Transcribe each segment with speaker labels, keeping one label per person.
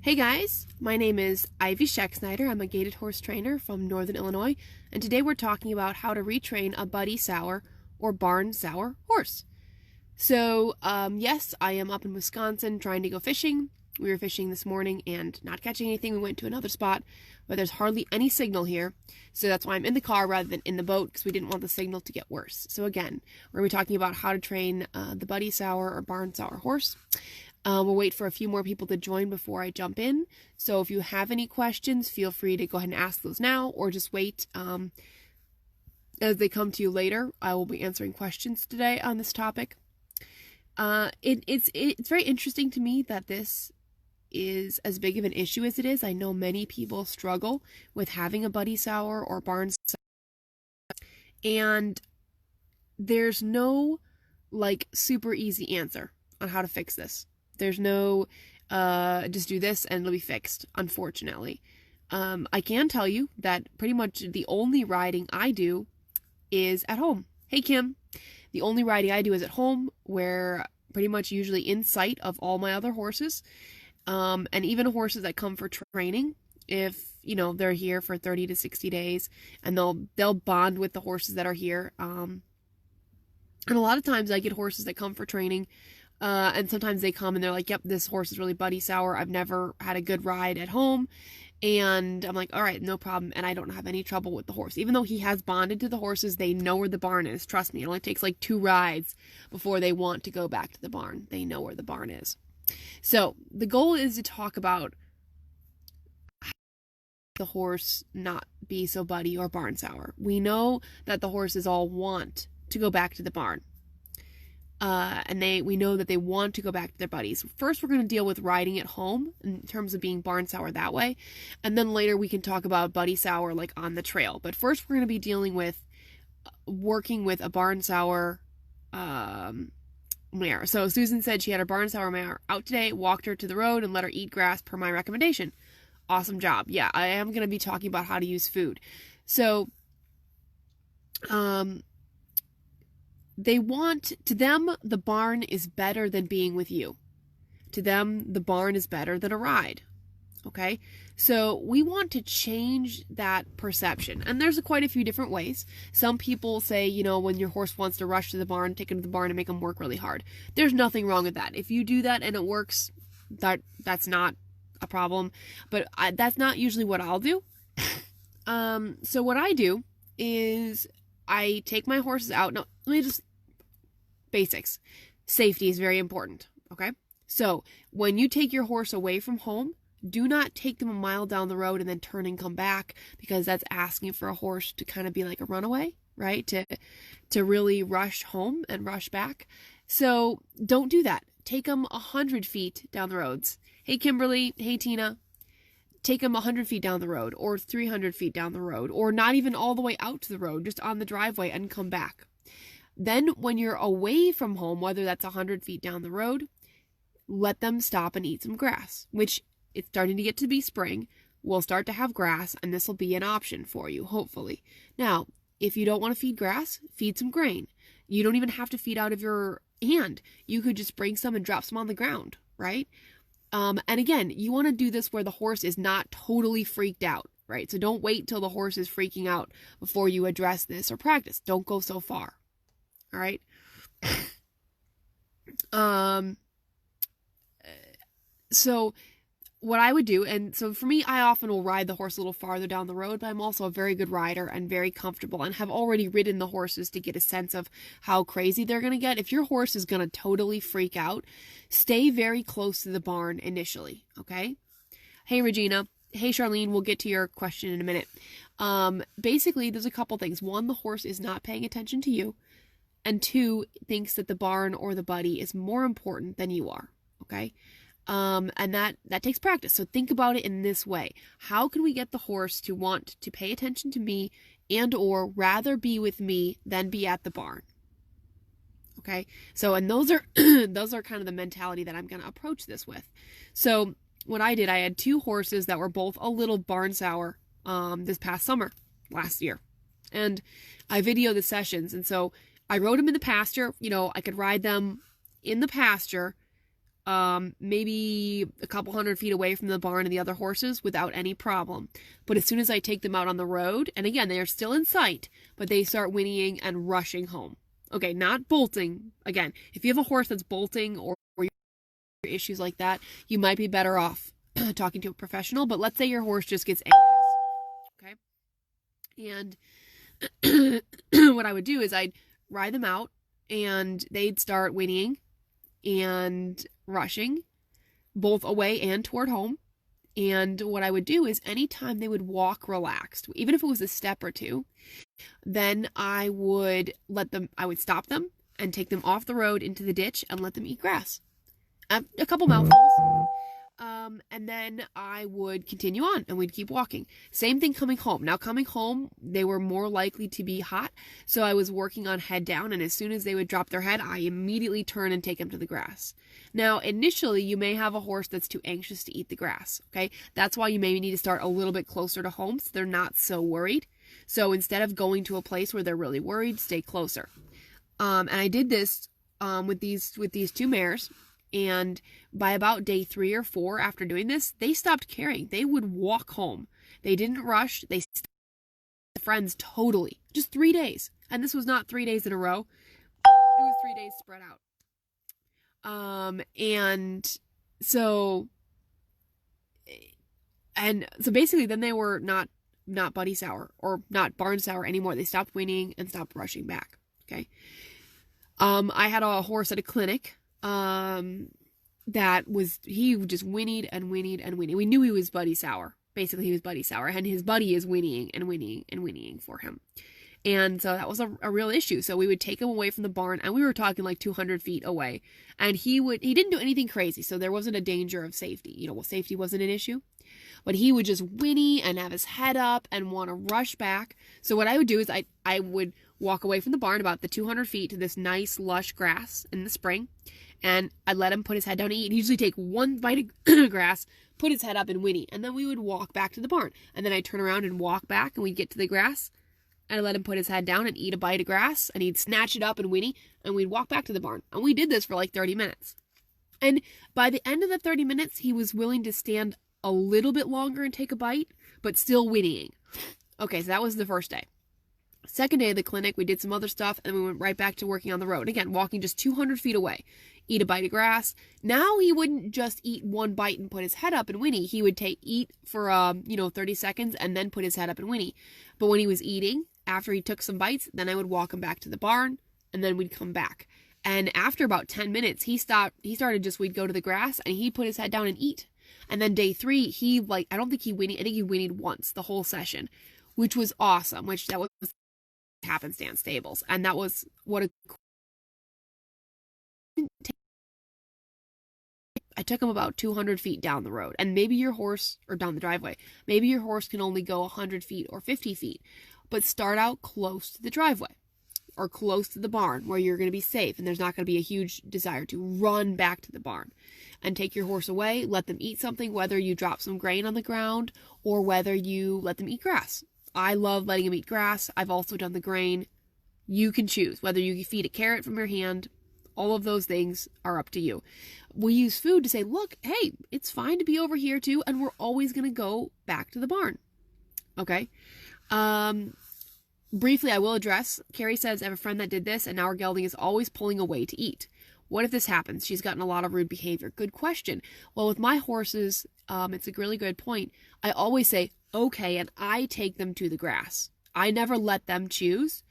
Speaker 1: Hey guys, my name is Ivy Scheck-Snyder. I'm a gaited horse trainer from Northern Illinois, and today we're talking about how to retrain a buddy sour or barn sour horse. So, yes, I am up in Wisconsin trying to go fishing. We were fishing this morning and not catching anything. We went to another spot, but there's hardly any signal here. So that's why I'm in the car rather than in the boat, because we didn't want the signal to get worse. So again, we're going to be talking about how to train the buddy sour or barn sour horse. We'll wait for a few more people to join before I jump in. So if you have any questions, feel free to go ahead and ask those now, or just wait as they come to you later. I will be answering questions today on this topic. It's very interesting to me that this is as big of an issue as it is. I know many people struggle with having a buddy sour or barn sour, and there's no super easy answer on how to fix this. There's no just do this and it'll be fixed, unfortunately. I can tell you that pretty much the only riding I do is at home. Hey Kim. The only riding I do is at home, where pretty much usually in sight of all my other horses. And even horses that come for training, if they're here for 30 to 60 days, and they'll bond with the horses that are here. And a lot of times I get horses that come for training, and sometimes they come and they're like, yep, this horse is really buddy sour. I've never had a good ride at home. And I'm like, all right, no problem. And I don't have any trouble with the horse. Even though he has bonded to the horses, they know where the barn is. Trust me, it only takes 2 rides before they want to go back to the barn. They know where the barn is. So the goal is to talk about how the horse not be so buddy or barn sour. We know that the horses all want to go back to the barn. And we know that they want to go back to their buddies. First, we're going to deal with riding at home in terms of being barn sour that way. And then later we can talk about buddy sour on the trail. But first, we're going to be dealing with working with a barn sour mare. So Susan said she had her barn sour mare out today, walked her to the road and let her eat grass per my recommendation. Awesome job. Yeah, I am going to be talking about how to use food. So, to them, the barn is better than being with you. To them, the barn is better than a ride. Okay? So we want to change that perception. And there's quite a few different ways. Some people say, when your horse wants to rush to the barn, take him to the barn and make him work really hard. There's nothing wrong with that. If you do that and it works, that's not a problem. But that's not usually what I'll do. So what I do is I take my horses out. Now, basics. Safety is very important, okay? So, when you take your horse away from home, do not take them a mile down the road and then turn and come back, because that's asking for a horse to kind of be like a runaway, right? To really rush home and rush back. So, don't do that. Take them 100 feet down the roads. Hey, Kimberly. Hey, Tina. Take them 100 feet down the road, or 300 feet down the road, or not even all the way out to the road, just on the driveway, and come back. Then when you're away from home, whether that's 100 feet down the road, let them stop and eat some grass, which it's starting to get to be spring. We'll start to have grass, and this will be an option for you, hopefully. Now, if you don't want to feed grass, feed some grain. You don't even have to feed out of your hand. You could just bring some and drop some on the ground, right? And again, you want to do this where the horse is not totally freaked out, right? So don't wait till the horse is freaking out before you address this or practice. Don't go so far. All right. So what I would do, and so for me, I often will ride the horse a little farther down the road, but I'm also a very good rider and very comfortable and have already ridden the horses to get a sense of how crazy they're going to get. If your horse is going to totally freak out, stay very close to the barn initially. Okay. Hey, Regina. Hey, Charlene. We'll get to your question in a minute. Basically, there's a couple things. One, the horse is not paying attention to you. And 2, thinks that the barn or the buddy is more important than you are. Okay. And that takes practice. So think about it in this way. How can we get the horse to want to pay attention to me and or rather be with me than be at the barn? Okay. So, and those are kind of the mentality that I'm going to approach this with. So what I did, I had 2 horses that were both a little barn sour, this past summer, last year. And I videoed the sessions. And so I rode them in the pasture. I could ride them in the pasture maybe a couple 100 feet away from the barn and the other horses without any problem. But as soon as I take them out on the road, and again, they are still in sight, but they start whinnying and rushing home. Okay, not bolting. Again, if you have a horse that's bolting or issues like that, you might be better off talking to a professional. But let's say your horse just gets anxious. Okay? And what I would do is I'd ride them out and they'd start whinnying and rushing both away and toward home. And what I would do is anytime they would walk relaxed, even if it was a step or two, then I would stop them and take them off the road into the ditch and let them eat grass. A couple mouthfuls. And then I would continue on and we'd keep walking. Same thing coming home. Now coming home, they were more likely to be hot. So I was working on head down, and as soon as they would drop their head, I immediately turn and take them to the grass. Now, initially, you may have a horse that's too anxious to eat the grass. Okay. That's why you maybe need to start a little bit closer to home so they're not so worried. So instead of going to a place where they're really worried, stay closer. And I did this, with these two mares. And by about day 3 or 4 after doing this, they stopped caring. They would walk home. They didn't rush. They stopped friends totally. Just 3 days. And this was not 3 days in a row. It was 3 days spread out. And so basically then they were not buddy sour or not barn sour anymore. They stopped whinnying and stopped rushing back. Okay. I had a horse at a clinic he just whinnied and whinnied and whinnied. We knew he was buddy sour. Basically, he was buddy sour, and his buddy is whinnying and whinnying and whinnying for him. And so that was a real issue. So we would take him away from the barn, and we were talking like 200 feet away. And he didn't do anything crazy, so there wasn't a danger of safety. Safety wasn't an issue. But he would just whinny and have his head up and want to rush back. So what I would do is I would walk away from the barn about the 200 feet to this nice lush grass in the spring. And I'd let him put his head down and eat. He'd usually take one bite of grass, put his head up and whinny. And then we would walk back to the barn. And then I'd turn around and walk back, and we'd get to the grass. And I'd let him put his head down and eat a bite of grass. And he'd snatch it up and whinny. And we'd walk back to the barn. And we did this for like 30 minutes. And by the end of the 30 minutes, he was willing to stand a little bit longer and take a bite, but still whinnying. Okay, so that was the first day. Second day of the clinic, we did some other stuff, and we went right back to working on the road. Again, walking just 200 feet away. Eat a bite of grass. Now he wouldn't just eat one bite and put his head up and whinny. He would eat for 30 seconds and then put his head up and whinny. But when he was eating, after he took some bites, then I would walk him back to the barn, and then we'd come back. And after about 10 minutes, we'd go to the grass, and he'd put his head down and eat. And then day 3, I don't think he whinnied. I think he whinnied once the whole session, which was awesome, that was happenstance stables. And that was I took him about 200 feet down the road, and maybe your horse, or down the driveway, maybe your horse can only go 100 feet or 50 feet, but start out close to the driveway or close to the barn where you're going to be safe and there's not going to be a huge desire to run back to the barn. And take your horse away, let them eat something, whether you drop some grain on the ground or whether you let them eat grass. I love letting them eat grass. I've also done the grain. You can choose whether you feed a carrot from your hand. All of those things are up to you. We use food to say, look, hey, it's fine to be over here too, and we're always going to go back to the barn. Okay? Briefly, I will address, Carrie says, I have a friend that did this, and now her gelding is always pulling away to eat. What if this happens? She's gotten a lot of rude behavior. Good question. Well, with my horses, it's a really good point. I always say, okay, and I take them to the grass. I never let them choose.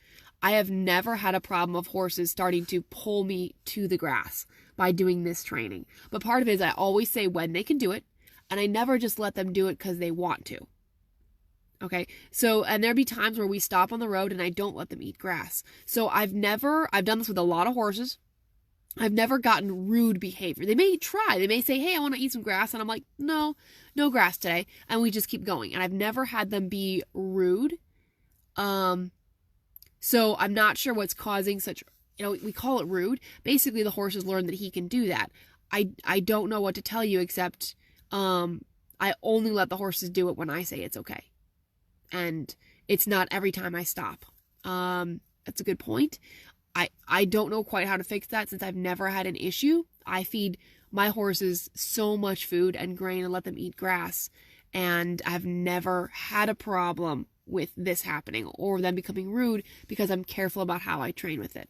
Speaker 1: I have never had a problem of horses starting to pull me to the grass by doing this training. But part of it is I always say when they can do it, and I never just let them do it because they want to. Okay, so, and there'll be times where we stop on the road and I don't let them eat grass. So I've done this with a lot of horses. I've never gotten rude behavior. They may try. They may say, hey, I want to eat some grass. And I'm like, no grass today. And we just keep going. And I've never had them be rude. So I'm not sure what's causing such, we call it rude. Basically, the horse has learned that he can do that. I don't know what to tell you except I only let the horses do it when I say it's okay. And it's not every time I stop. That's a good point. I don't know quite how to fix that since I've never had an issue. I feed my horses so much food and grain and let them eat grass. And I've never had a problem with this happening or them becoming rude because I'm careful about how I train with it.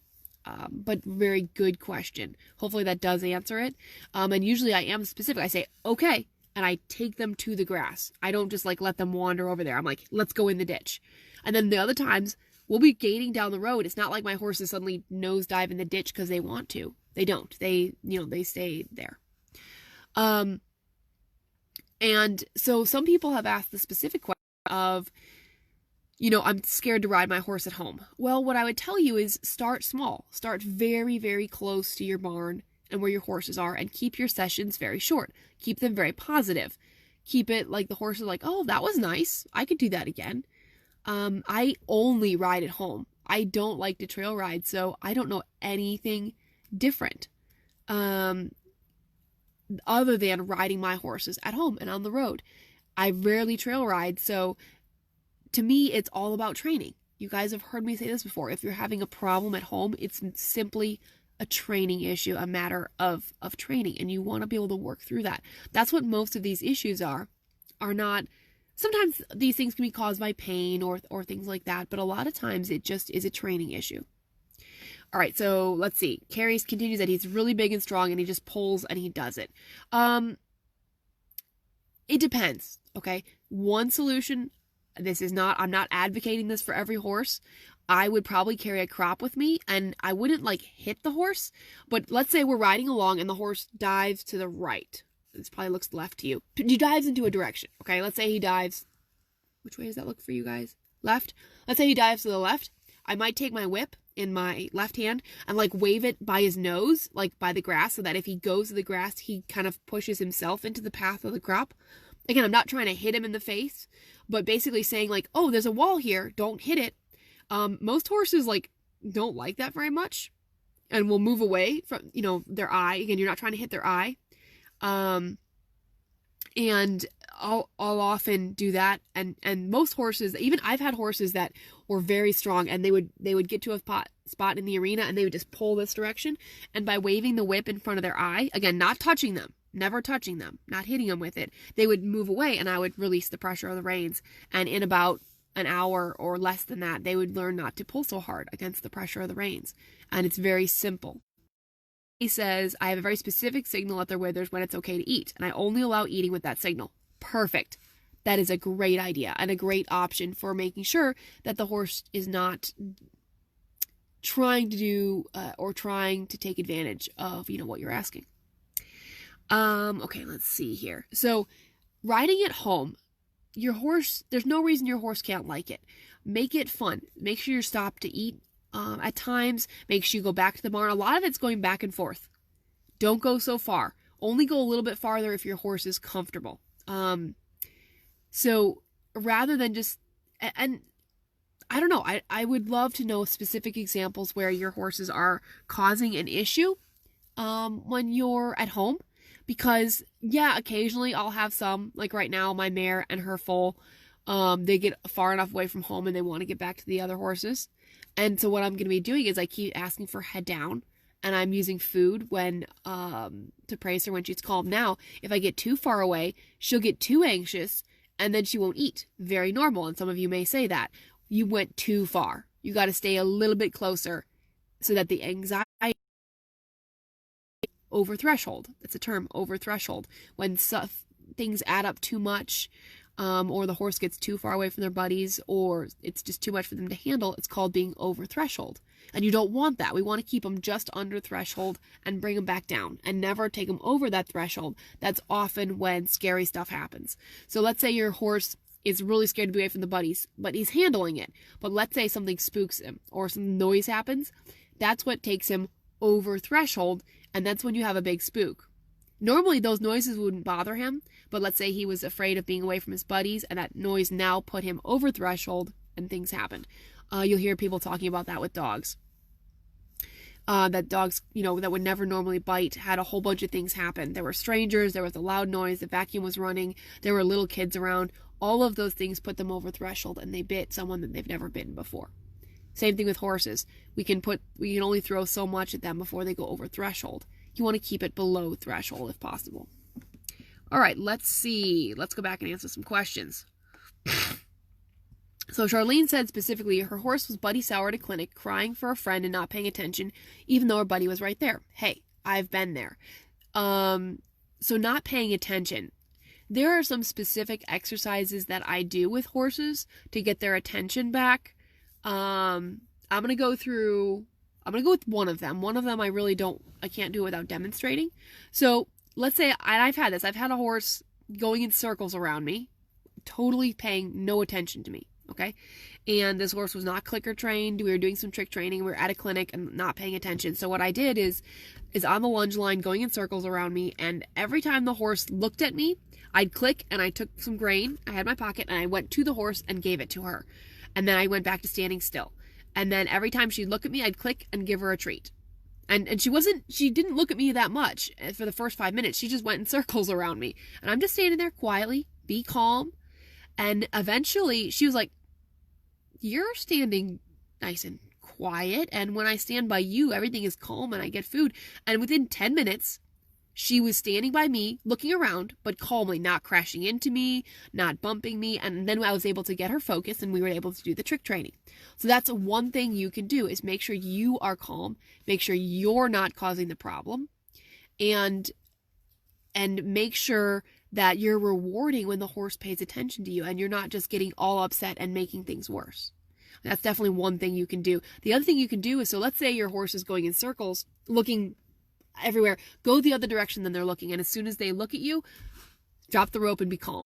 Speaker 1: But very good question. Hopefully that does answer it. And usually I am specific. I say, okay, and I take them to the grass. I don't just like let them wander over there. I'm like, let's go in the ditch. And then the other times we'll be gaiting down the road. It's not like my horses suddenly nosedive in the ditch because they want to. They don't. They stay there. And so some people have asked the specific question of, I'm scared to ride my horse at home. Well, what I would tell you is start small. Start very, very close to your barn and where your horses are, and keep your sessions very short. Keep them very positive. Keep it like the horse is like, oh, that was nice. I could do that again. I only ride at home. I don't like to trail ride, so I don't know anything different other than riding my horses at home and on the road. I rarely trail ride, so to me, it's all about training. You guys have heard me say this before. If you're having a problem at home, it's simply a training issue, a matter of training, and you want to be able to work through that. That's what most of these issues are not. Sometimes these things can be caused by pain or things like that, but a lot of times it just is a training issue. All right, so let's see. Carrie continues that he's really big and strong and he just pulls and he does it. It depends, okay? One solution, I'm not advocating this for every horse. I would probably carry a crop with me and I wouldn't like hit the horse, but let's say we're riding along and the horse dives to the right. This probably looks left to you. He dives into a direction, okay? Let's say he dives. Which way does that look for you guys? Left? Let's say he dives to the left. I might take my whip in my left hand and like wave it by his nose, like by the grass, so that if he goes to the grass, he kind of pushes himself into the path of the crop. Again, I'm not trying to hit him in the face, but basically saying like, oh, there's a wall here, don't hit it. Most horses like don't like that very much and will move away from, their eye. Again, you're not trying to hit their eye. And I'll often do that. And most horses, even I've had horses that were very strong and they would get to a spot in the arena and they would just pull this direction. And by waving the whip in front of their eye, again, not touching them, never touching them, not hitting them with it, they would move away and I would release the pressure of the reins. And in about an hour or less than that, they would learn not to pull so hard against the pressure of the reins. And it's very simple. He says, I have a very specific signal at their withers when it's okay to eat, and I only allow eating with that signal. Perfect. That is a great idea and a great option for making sure that the horse is not trying to do or trying to take advantage of, what you're asking. Okay, let's see here. So riding at home, your horse, there's no reason your horse can't like it. Make it fun. Make sure you stop to eat. At times, make sure you go back to the barn. A lot of it's going back and forth. Don't go so far. Only go a little bit farther if your horse is comfortable. So rather than just, and I don't know, I would love to know specific examples where your horses are causing an issue when you're at home. Because, yeah, occasionally I'll have some, like right now, my mare and her foal, they get far enough away from home and they want to get back to the other horses. And so what I'm going to be doing is I keep asking for head down, and I'm using food when to praise her when she's calm. Now, if I get too far away, she'll get too anxious, and then she won't eat. Very normal, and some of you may say that. You went too far. You got to stay a little bit closer so that the anxiety over threshold. That's a term, over threshold. When things add up too much, or the horse gets too far away from their buddies, or it's just too much for them to handle, it's called being over threshold. And you don't want that. We want to keep them just under threshold and bring them back down and never take them over that threshold. That's often when scary stuff happens. So let's say your horse is really scared to be away from the buddies, but he's handling it. But let's say something spooks him or some noise happens. That's what takes him over threshold, and that's when you have a big spook. Normally those noises wouldn't bother him, but let's say he was afraid of being away from his buddies and that noise now put him over threshold and things happened. You'll hear people talking about that with dogs. That dogs, that would never normally bite, had a whole bunch of things happen. There were strangers, there was a loud noise, the vacuum was running, there were little kids around. All of those things put them over threshold and they bit someone that they've never bitten before. Same thing with horses. We can only throw so much at them before they go over threshold. You want to keep it below threshold if possible. All right, let's see. Let's go back and answer some questions. So Charlene said specifically her horse was buddy sour at a clinic, crying for a friend and not paying attention, even though her buddy was right there. Hey, I've been there. So not paying attention. There are some specific exercises that I do with horses to get their attention back. I'm going to go with one of them. One of them I can't do it without demonstrating. So let's say I've had this. I've had a horse going in circles around me, totally paying no attention to me. Okay. And this horse was not clicker trained. We were doing some trick training. We were at a clinic and not paying attention. So what I did is on the lunge line going in circles around me. And every time the horse looked at me, I'd click and I took some grain. I had my pocket and I went to the horse and gave it to her. And then I went back to standing still. And then every time she'd look at me, I'd click and give her a treat. And she didn't look at me that much for the first 5 minutes. She just went in circles around me. And I'm just standing there quietly, be calm. And eventually she was like, you're standing nice and quiet. And when I stand by you, everything is calm and I get food. And within 10 minutes, she was standing by me, looking around, but calmly, not crashing into me, not bumping me. And then I was able to get her focused and we were able to do the trick training. So that's one thing you can do is make sure you are calm, make sure you're not causing the problem, and make sure that you're rewarding when the horse pays attention to you and you're not just getting all upset and making things worse. That's definitely one thing you can do. The other thing you can do is, so let's say your horse is going in circles, looking everywhere, go the other direction than they're looking. And as soon as they look at you, drop the rope and be calm.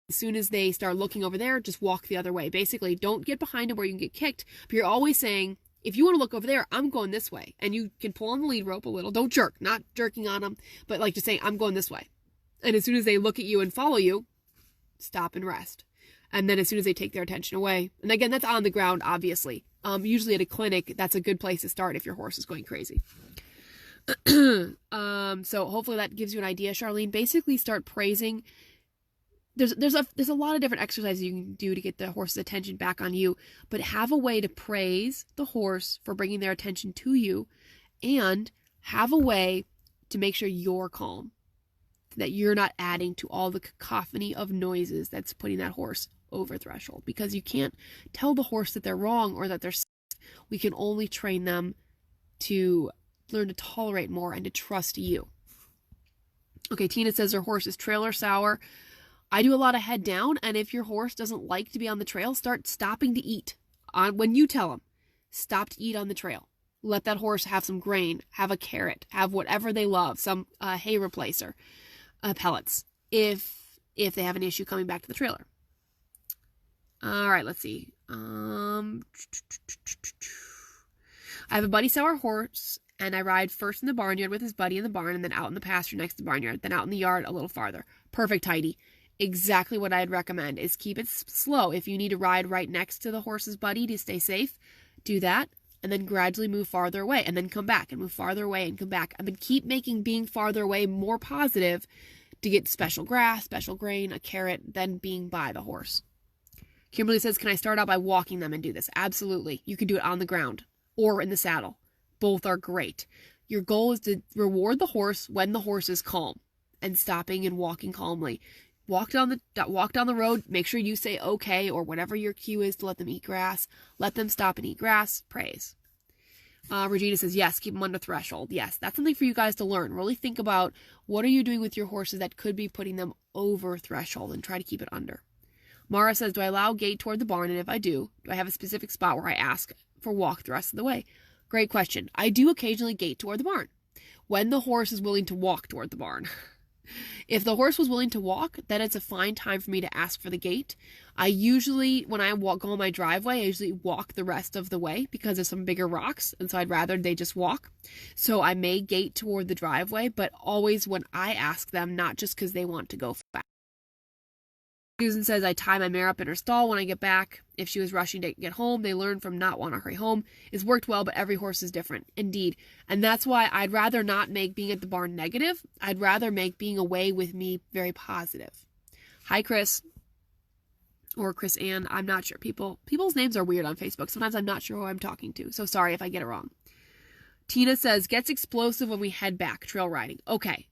Speaker 1: As soon as they start looking over there, just walk the other way. Basically, don't get behind them where you can get kicked, but you're always saying, if you want to look over there, I'm going this way. And you can pull on the lead rope a little. Don't jerk, not jerking on them, but like just saying, I'm going this way. And as soon as they look at you and follow you, stop and rest. And then as soon as they take their attention away, and again, that's on the ground, obviously. Usually at a clinic, that's a good place to start if your horse is going crazy. So hopefully that gives you an idea, Charlene. Basically start praising. There's a lot of different exercises you can do to get the horse's attention back on you, but have a way to praise the horse for bringing their attention to you, and have a way to make sure you're calm, that you're not adding to all the cacophony of noises that's putting that horse over threshold, because you can't tell the horse that they're wrong or that they're safe. We can only train them to learn to tolerate more and to trust you. Okay, Tina says her horse is trailer sour. I do a lot of head down, and if your horse doesn't like to be on the trail, start stopping to eat. When you tell them, stop to eat on the trail. Let that horse have some grain, have a carrot, have whatever they love, some hay replacer, pellets, if they have an issue coming back to the trailer. All right, let's see. I have a buddy sour horse, and I ride first in the barnyard with his buddy in the barn, and then out in the pasture next to the barnyard, then out in the yard a little farther. Perfect, Heidi. Exactly what I'd recommend is keep it slow. If you need to ride right next to the horse's buddy to stay safe, do that, and then gradually move farther away, and then come back and move farther away and come back. And then keep making being farther away more positive to get special grass, special grain, a carrot, then being by the horse. Kimberly says, can I start out by walking them and do this? Absolutely. You can do it on the ground or in the saddle. Both are great. Your goal is to reward the horse when the horse is calm and stopping and walking calmly. Walk down the road, make sure you say okay or whatever your cue is to let them eat grass. Let them stop and eat grass. Praise. Regina says, yes, keep them under threshold. Yes, that's something for you guys to learn. Really think about what are you doing with your horses that could be putting them over threshold, and try to keep it under. Mara says, do I allow gait toward the barn? And if I do I have a specific spot where I ask for walk the rest of the way? Great question. I do occasionally gait toward the barn when the horse is willing to walk toward the barn. If the horse was willing to walk, then it's a fine time for me to ask for the gait. I usually, when I go on my driveway, I usually walk the rest of the way because there's some bigger rocks, and so I'd rather they just walk. So I may gait toward the driveway, but always when I ask them, not just because they want to go fast. Susan says, I tie my mare up in her stall when I get back. If she was rushing to get home, they learn from not want to hurry home. It's worked well, but every horse is different. Indeed. And that's why I'd rather not make being at the barn negative. I'd rather make being away with me very positive. Hi, Chris. Or Chris Ann. I'm not sure. People's names are weird on Facebook. Sometimes I'm not sure who I'm talking to. So sorry if I get it wrong. Tina says, gets explosive when we head back trail riding. Okay.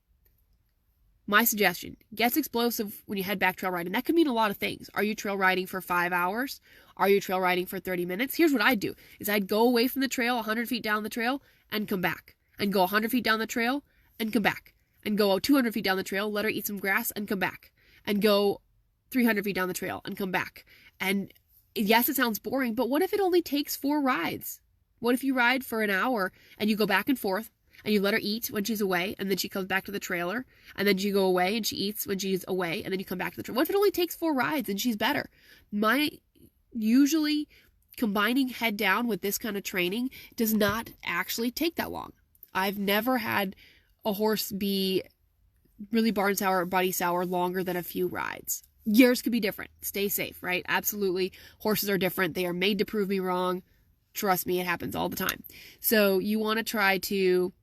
Speaker 1: My suggestion, gets explosive when you head back trail riding. That could mean a lot of things. Are you trail riding for 5 hours? Are you trail riding for 30 minutes? Here's what I'd do, is I'd go away from the trail 100 feet down the trail and come back. And go 100 feet down the trail and come back. And go 200 feet down the trail, let her eat some grass and come back. And go 300 feet down the trail and come back. And yes, it sounds boring, but what if it only takes 4 rides? What if you ride for an hour and you go back and forth? And you let her eat when she's away, and then she comes back to the trailer, and then you go away and she eats when she's away, and then you come back to the trailer. What if it only takes 4 rides and she's better? Usually combining head down with this kind of training does not actually take that long. I've never had a horse be really barn sour or buddy sour longer than a few rides. Yours could be different. Stay safe, right? Absolutely. Horses are different. They are made to prove me wrong. Trust me, it happens all the time. So you want to try to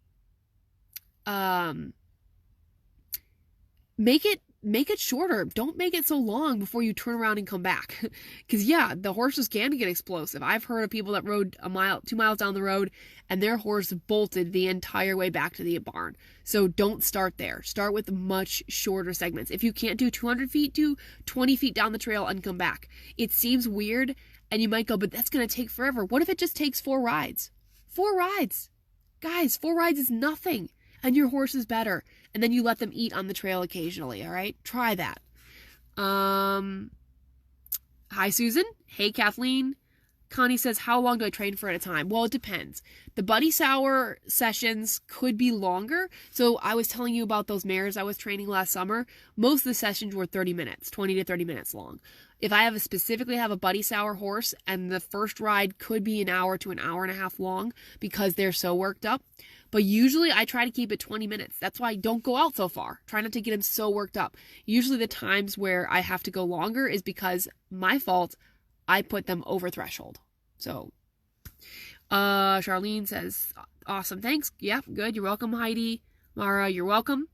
Speaker 1: make it shorter. Don't make it so long before you turn around and come back. Because yeah, the horses can get explosive. I've heard of people that rode 2 miles down the road and their horse bolted the entire way back to the barn. So don't start there. Start with much shorter segments. If you can't do 200 feet, do 20 feet down the trail and come back. It seems weird and you might go, but that's going to take forever. What if it just takes 4 rides? 4 rides. Guys, 4 rides is nothing. And your horse is better. And then you let them eat on the trail occasionally, all right? Try that. Hi, Susan. Hey, Kathleen. Connie says, how long do I train for at a time? Well, it depends. The buddy sour sessions could be longer. So I was telling you about those mares I was training last summer. Most of the sessions were 30 minutes, 20 to 30 minutes long. If I specifically have a buddy sour horse and the first ride could be an hour to an hour and a half long because they're so worked up. But usually I try to keep it 20 minutes. That's why I don't go out so far. Try not to get them so worked up. Usually the times where I have to go longer is because my fault. I put them over threshold. So, Charlene says, awesome. Thanks. Yep. Good. You're welcome, Heidi. Mara, you're welcome.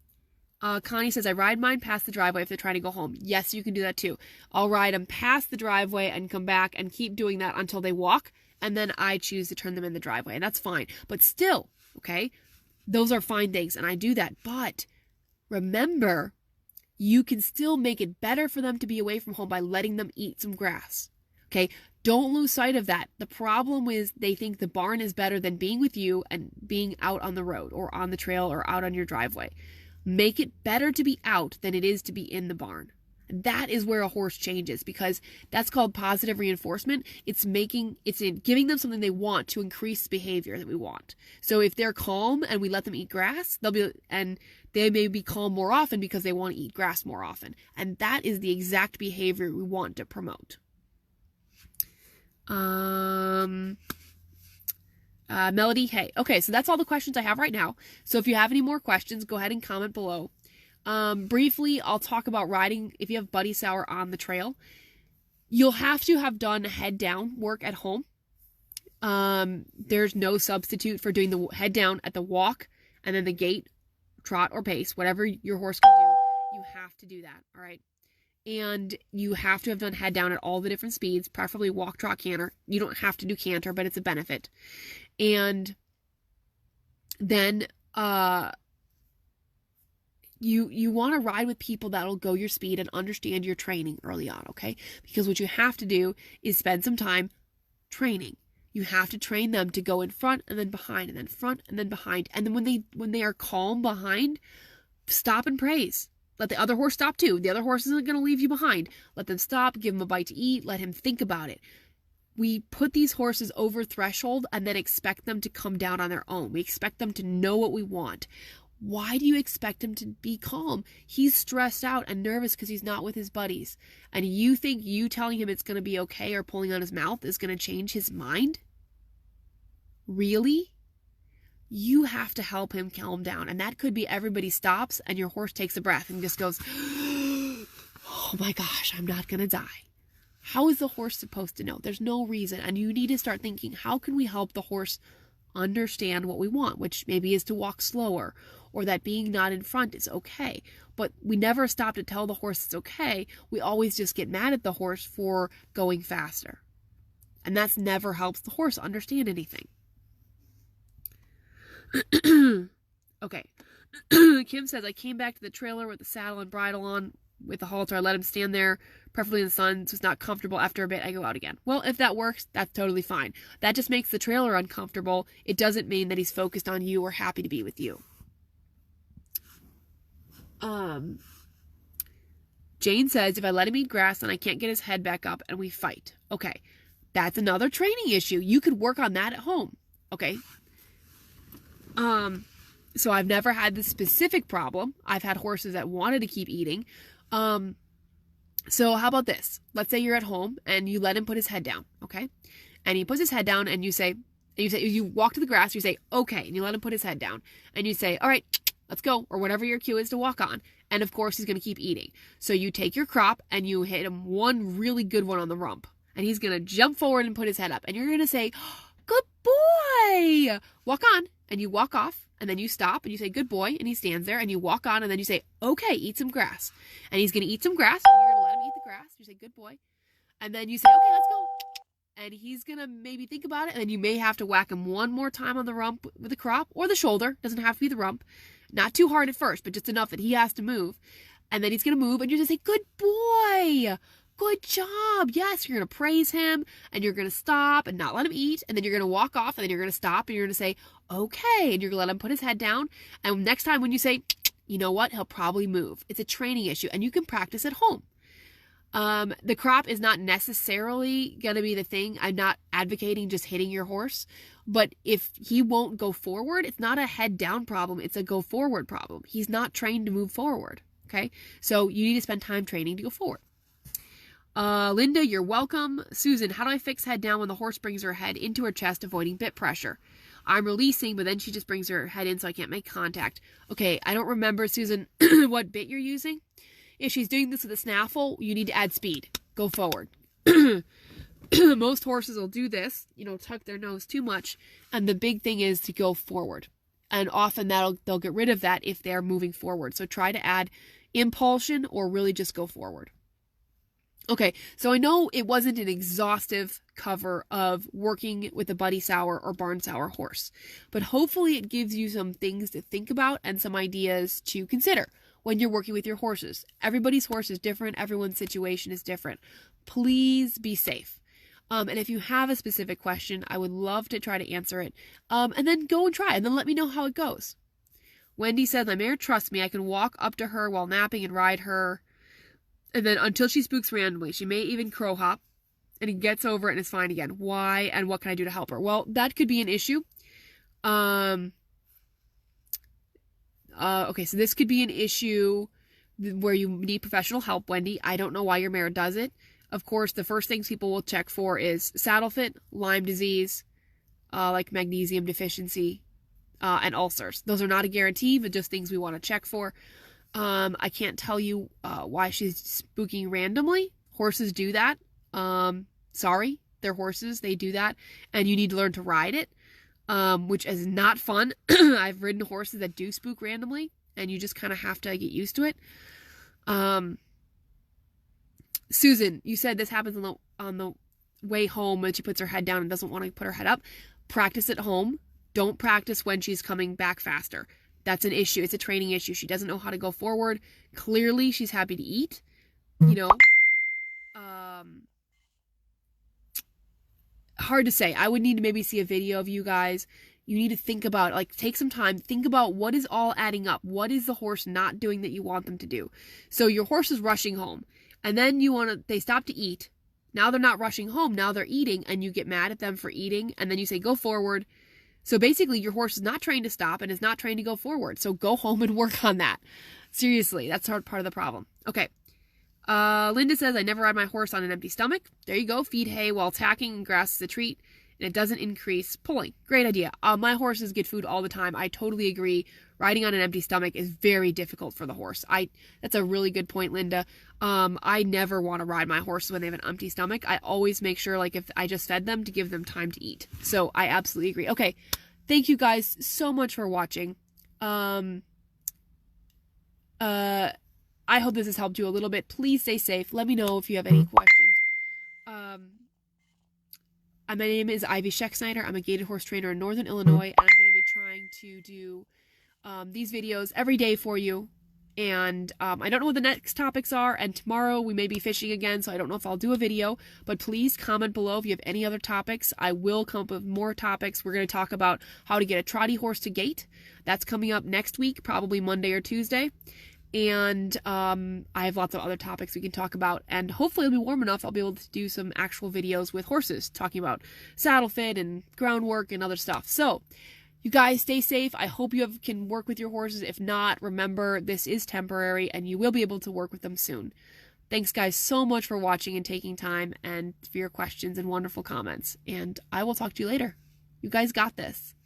Speaker 1: Connie says, I ride mine past the driveway if they're trying to go home. Yes, you can do that too. I'll ride them past the driveway and come back and keep doing that until they walk. And then I choose to turn them in the driveway. And that's fine. But still, okay, those are fine things. And I do that. But remember, you can still make it better for them to be away from home by letting them eat some grass. Okay, don't lose sight of that. The problem is they think the barn is better than being with you and being out on the road or on the trail or out on your driveway. Make it better to be out than it is to be in the barn. That is where a horse changes, because that's called positive reinforcement. It's giving them something they want to increase behavior that we want. So if they're calm and we let them eat grass, they may be calm more often because they want to eat grass more often. And that is the exact behavior we want to promote. Melody, hey. Okay, so that's all the questions I have right now. So if you have any more questions, go ahead and comment below. Briefly, I'll talk about riding if you have buddy sour on the trail. You'll have to have done head down work at home. There's no substitute for doing the head down at the walk and then the gait, trot, or pace, whatever your horse can do. You have to do that, all right? And you have to have done head down at all the different speeds, preferably walk, trot, canter. You don't have to do canter, but it's a benefit. And then you want to ride with people that'll go your speed and understand your training early on, okay? Because what you have to do is spend some time training. You have to train them to go in front and then behind and then front and then behind. And then when they are calm behind, stop and praise. Let the other horse stop too. The other horse isn't going to leave you behind. Let them stop, give them a bite to eat, let him think about it. We put these horses over threshold and then expect them to come down on their own. We expect them to know what we want. Why do you expect him to be calm? He's stressed out and nervous because he's not with his buddies. And you think you telling him it's going to be okay or pulling on his mouth is going to change his mind? Really? You have to help him calm down. And that could be everybody stops and your horse takes a breath and just goes, oh my gosh, I'm not going to die. How is the horse supposed to know? There's no reason. And you need to start thinking, how can we help the horse understand what we want, which maybe is to walk slower, or that being not in front is okay. But we never stop to tell the horse it's okay. We always just get mad at the horse for going faster. And that's never helps the horse understand anything. Okay. Kim says, I came back to the trailer with the saddle and bridle on with the halter. I let him stand there, preferably in the sun, so it's not comfortable. After a bit, I go out again. Well, if that works, that's totally fine. That just makes the trailer uncomfortable. It doesn't mean that he's focused on you or happy to be with you. Jane says, if I let him eat grass, then I can't get his head back up and we fight. Okay. That's another training issue. You could work on that at home. Okay. So I've never had this specific problem. I've had horses that wanted to keep eating. So how about this? Let's say you're at home and you let him put his head down. Okay. And he puts his head down and you walk to the grass, you say, okay. And you let him put his head down and you say, all right, let's go. Or whatever your cue is to walk on. And of course he's going to keep eating. So you take your crop and you hit him one really good one on the rump. And he's going to jump forward and put his head up. And you're going to say, good boy. Walk on. And you walk off. And then you stop and you say, good boy. And he stands there and you walk on. And then you say, okay, eat some grass. And he's going to eat some grass. And you're going to let him eat the grass. You say, good boy. And then you say, okay, let's go. And he's going to maybe think about it. And then you may have to whack him one more time on the rump with the crop or the shoulder. Doesn't have to be the rump. Not too hard at first, but just enough that he has to move. And then he's going to move and you're going to say, good boy. Good job. Yes, you're going to praise him and you're going to stop and not let him eat. And then you're going to walk off and then you're going to stop and you're going to say, okay. And you're going to let him put his head down. And next time when you say, you know what, he'll probably move. It's a training issue and you can practice at home. The crop is not necessarily going to be the thing. I'm not advocating just hitting your horse, but if he won't go forward, it's not a head down problem. It's a go forward problem. He's not trained to move forward. Okay. So you need to spend time training to go forward. Linda, you're welcome. Susan, how do I fix head down when the horse brings her head into her chest, avoiding bit pressure? I'm releasing, but then she just brings her head in so I can't make contact. Okay, I don't remember, Susan, what bit you're using. If she's doing this with a snaffle, you need to add speed. Go forward. Most horses will do this, tuck their nose too much. And the big thing is to go forward. And often they'll get rid of that if they're moving forward. So try to add impulsion or really just go forward. Okay, so I know it wasn't an exhaustive cover of working with a buddy sour or barn sour horse, but hopefully it gives you some things to think about and some ideas to consider when you're working with your horses. Everybody's horse is different. Everyone's situation is different. Please be safe. And if you have a specific question, I would love to try to answer it. And then go and try and then let me know how it goes. Wendy says, my mare trusts me. I can walk up to her while napping and ride her. And then until she spooks randomly, she may even crow hop and he gets over it and is fine again. Why and what can I do to help her? Well, that could be an issue. Okay, so this could be an issue where you need professional help, Wendy. I don't know why your mare does it. Of course, the first things people will check for is saddle fit, Lyme disease, like magnesium deficiency, and ulcers. Those are not a guarantee, but just things we want to check for. I can't tell you why she's spooking randomly. Horses do that. Sorry, they're horses. They do that. And you need to learn to ride it, which is not fun. I've ridden horses that do spook randomly, and you just kind of have to get used to it. Susan, you said this happens on the way home when she puts her head down and doesn't want to put her head up. Practice at home. Don't practice when she's coming back faster. That's an issue. It's a training issue. She doesn't know how to go forward. Clearly, she's happy to eat. Hard to say. I would need to maybe see a video of you guys. You need to think about, take some time. Think about what is all adding up. What is the horse not doing that you want them to do? So your horse is rushing home. And then they stop to eat. Now they're not rushing home. Now they're eating. And you get mad at them for eating. And then you say, go forward. So basically, your horse is not trained to stop and is not trained to go forward. So go home and work on that. Seriously, that's part of the problem. Okay. Linda says, I never ride my horse on an empty stomach. There you go. Feed hay while tacking and grass is a treat. And it doesn't increase pulling. Great idea. My horses get food all the time. I totally agree. Riding on an empty stomach is very difficult for the horse. That's a really good point, Linda. I never want to ride my horses when they have an empty stomach. I always make sure, if I just fed them, to give them time to eat. So I absolutely agree. Okay. Thank you guys so much for watching. I hope this has helped you a little bit. Please stay safe. Let me know if you have any questions. My name is Ivy Scheck-Snyder. I'm a gaited horse trainer in Northern Illinois, and I'm going to be trying to do these videos every day for you. And I don't know what the next topics are, and tomorrow we may be fishing again, so I don't know if I'll do a video, but please comment below if you have any other topics. I will come up with more topics. We're going to talk about how to get a trotty horse to gait. That's coming up next week, probably Monday or Tuesday. And I have lots of other topics we can talk about, and hopefully it'll be warm enough I'll be able to do some actual videos with horses, talking about saddle fit and groundwork and other stuff. So you guys stay safe. I hope you can work with your horses. If not, remember, this is temporary and you will be able to work with them soon. Thanks guys so much for watching and taking time, and for your questions and wonderful comments. And I will talk to you later. You guys got this.